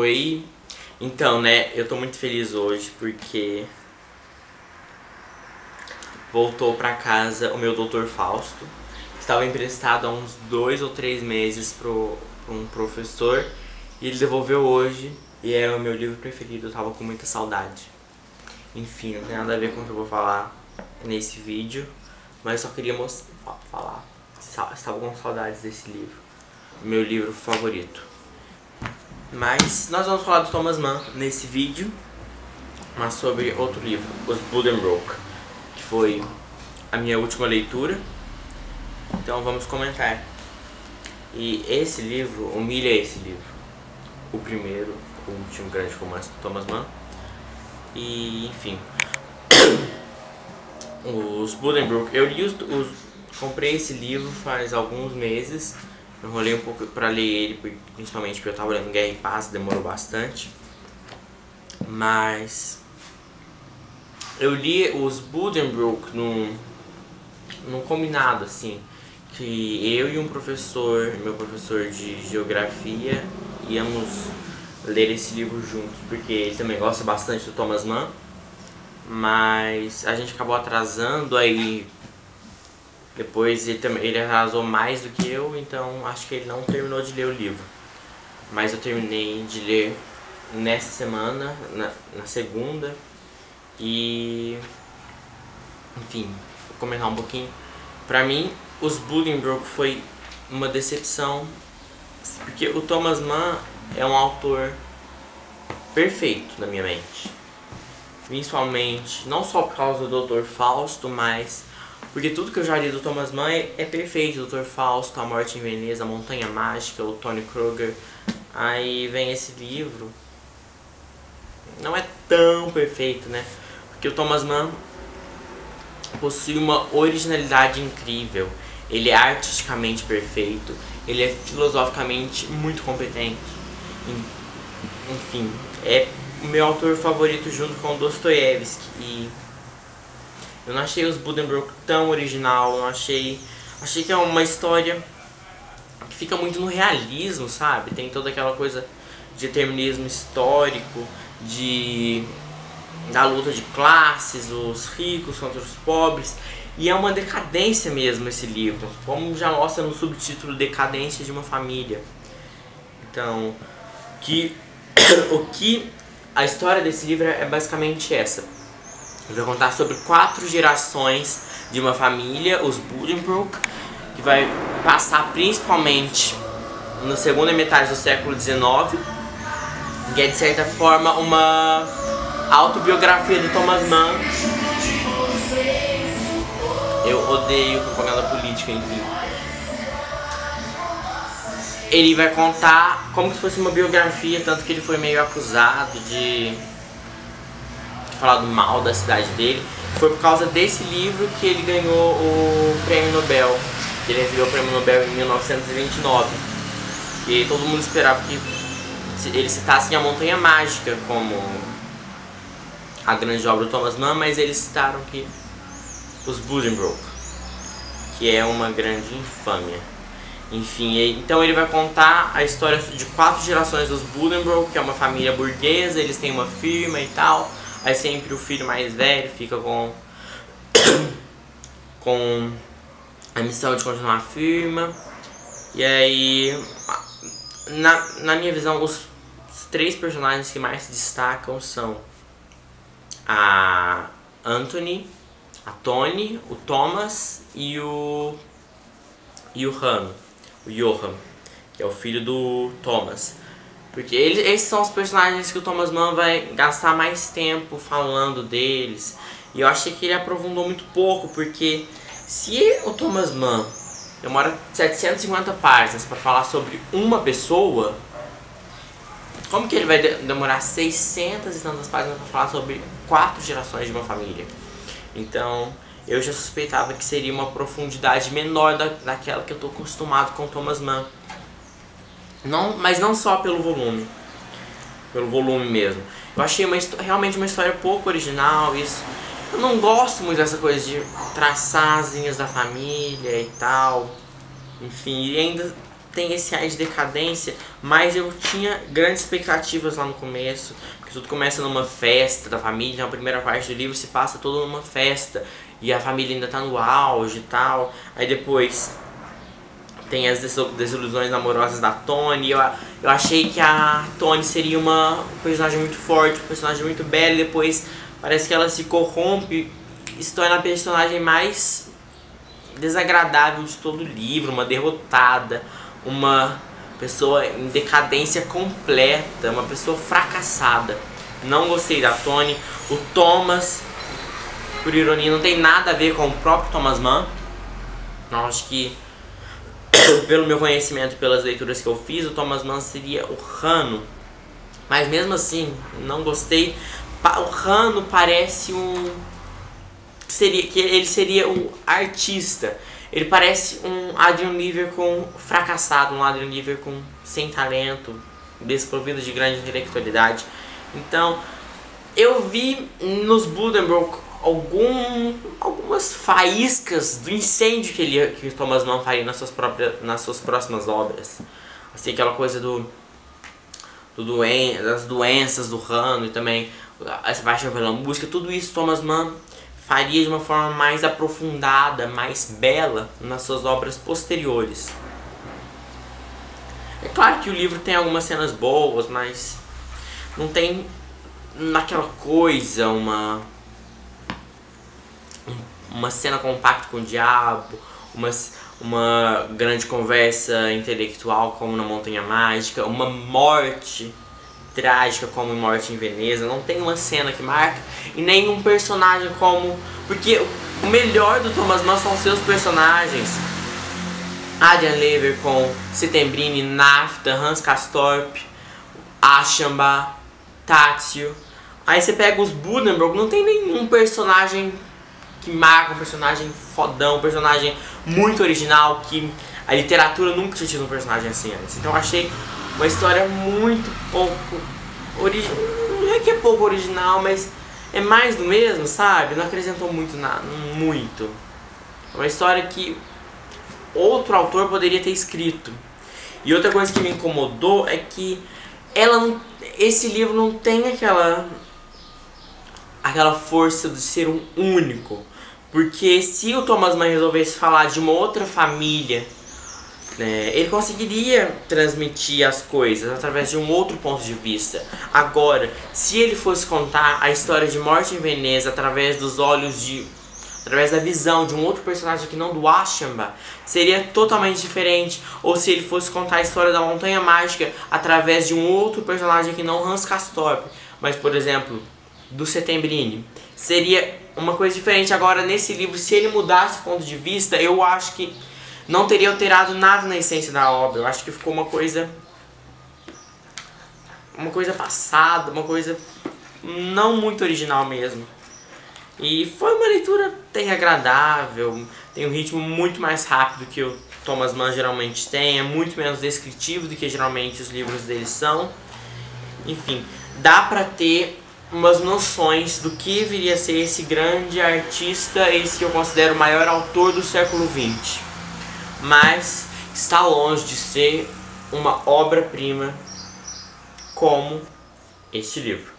Oi, então, né, eu tô muito feliz hoje porque voltou pra casa o meu Dr. Fausto. Estava emprestado há uns 2 ou 3 meses pro um professor e ele devolveu hoje e é o meu livro preferido, eu tava com muita saudade. Enfim, não tem nada a ver com o que eu vou falar nesse vídeo, mas eu só queria falar. Estava com saudades desse livro, meu livro favorito. Mas nós vamos falar do Thomas Mann nesse vídeo, mas sobre outro livro, Os Buddenbrook, que foi a minha última leitura. Então vamos comentar. E esse livro humilha esse livro. O primeiro, o último grande romance do Thomas Mann. E enfim. Os Buddenbrook, eu li comprei esse livro faz alguns meses. Eu enrolei um pouco pra ler ele, principalmente porque eu tava lendo Guerra e Paz, demorou bastante. Mas eu li os Buddenbrook num combinado, assim, que eu e um professor, meu professor de geografia, íamos ler esse livro juntos, porque ele também gosta bastante do Thomas Mann, mas a gente acabou atrasando, aí depois ele atrasou mais do que eu, então acho que ele não terminou de ler o livro. Mas eu terminei de ler nessa semana, na segunda, e enfim, vou comentar um pouquinho. Pra mim, os Buddenbrook foi uma decepção, porque o Thomas Mann é um autor perfeito na minha mente. Principalmente, não só por causa do Dr. Fausto, mas porque tudo que eu já li do Thomas Mann é perfeito. Dr. Fausto, A Morte em Veneza, A Montanha Mágica, o Tony Kruger. Aí vem esse livro, não é tão perfeito, né? Porque o Thomas Mann possui uma originalidade incrível. Ele é artisticamente perfeito, ele é filosoficamente muito competente. Enfim, é o meu autor favorito junto com Dostoiévski. E eu não achei os Buddenbrook tão original, não achei que é uma história que fica muito no realismo, sabe? Tem toda aquela coisa de determinismo histórico, da luta de classes, os ricos contra os pobres, e é uma decadência mesmo esse livro, como já mostra no subtítulo, Decadência de uma Família. Então, a história desse livro é basicamente essa. Eu vou contar sobre 4 gerações de uma família, os Buddenbrook, que vai passar principalmente na segunda metade do século XIX, que é de certa forma uma autobiografia do Thomas Mann. Eu odeio propaganda política, enfim. Ele vai contar como se fosse uma biografia, tanto que ele foi meio acusado de falado mal da cidade dele. Foi por causa desse livro que ele ganhou o Prêmio Nobel. Ele recebeu o Prêmio Nobel em 1929. E todo mundo esperava que ele citasse A Montanha Mágica como a grande obra do Thomas Mann, mas eles citaram que os Buddenbrook, que é uma grande infâmia. Enfim, então ele vai contar a história de 4 gerações dos Buddenbrook, que é uma família burguesa, eles têm uma firma e tal. Aí sempre o filho mais velho fica com a missão de continuar a firma. E aí, na minha visão, os 3 personagens que mais se destacam são a Anthony, a Tony, o Thomas e o Johan, que é o filho do Thomas. Porque esses são os personagens que o Thomas Mann vai gastar mais tempo falando deles. E eu achei que ele aprofundou muito pouco, porque se o Thomas Mann demora 750 páginas para falar sobre uma pessoa, como que ele vai demorar 600 e tantas páginas para falar sobre 4 gerações de uma família? Então eu já suspeitava que seria uma profundidade menor daquela que eu estou acostumado com o Thomas Mann. Mas não só pelo volume mesmo. Eu achei realmente uma história pouco original. Eu não gosto muito dessa coisa de traçar as linhas da família e tal. Enfim, e ainda tem esse ar de decadência, mas eu tinha grandes expectativas lá no começo, porque tudo começa numa festa da família, então a primeira parte do livro se passa toda numa festa, e a família ainda tá no auge e tal, aí depois tem as desilusões amorosas da Toni. Eu achei que a Toni seria um personagem muito forte, um personagem muito belo, e depois parece que ela se corrompe e se torna a personagem mais desagradável de todo o livro, uma derrotada, uma pessoa em decadência completa, uma pessoa fracassada. Não gostei da Toni. O Thomas, por ironia, não tem nada a ver com o próprio Thomas Mann. Eu acho que, pelo meu conhecimento e pelas leituras que eu fiz, o Thomas Mann seria o Rano. Mas mesmo assim, não gostei. O Rano parece ele seria um artista. Ele parece um Adrian Lever fracassado, um Adrian Lever sem talento, desprovido de grande intelectualidade. Então, eu vi nos Buddenbrook algumas faíscas do incêndio que o Thomas Mann faria nas suas próximas obras. Assim, aquela coisa das doenças do Rano, e também essa paixão pela música, tudo isso Thomas Mann faria de uma forma mais aprofundada, mais bela nas suas obras posteriores. É claro que o livro tem algumas cenas boas, mas não tem naquela coisa uma cena compacta com o diabo, uma grande conversa intelectual como na Montanha Mágica, uma morte trágica como em Morte em Veneza. Não tem uma cena que marca e nem um personagem como... Porque o melhor do Thomas Mann são seus personagens. Adrian Lever com Settembrini, Nafta, Hans Castorp, Ashamba, Tácio. Aí você pega os Buddenbrook, não tem nenhum personagem que marca, um personagem fodão, um personagem muito original, que a literatura nunca tinha tido um personagem assim antes. Então eu achei uma história muito pouco original. Não é que é pouco original, mas é mais do mesmo, sabe? Não acrescentou muito. É uma história que outro autor poderia ter escrito. E outra coisa que me incomodou é que esse livro não tem aquela força de ser um único. Porque se o Thomas Mann resolvesse falar de uma outra família, ele conseguiria transmitir as coisas através de um outro ponto de vista. Agora, se ele fosse contar a história de Morte em Veneza através da visão de um outro personagem que não do Ashamba, seria totalmente diferente. Ou se ele fosse contar a história da Montanha Mágica através de um outro personagem que não Hans Castorp, mas, por exemplo, do Settembrini, seria uma coisa diferente. Agora, nesse livro, se ele mudasse o ponto de vista, eu acho que não teria alterado nada na essência da obra. Eu acho que ficou uma coisa passada, uma coisa não muito original mesmo. E foi uma leitura até agradável, tem um ritmo muito mais rápido que o Thomas Mann geralmente tem, é muito menos descritivo do que geralmente os livros dele são. Enfim, dá pra ter umas noções do que viria a ser esse grande artista, esse que eu considero o maior autor do século XX. Mas está longe de ser uma obra-prima como este livro.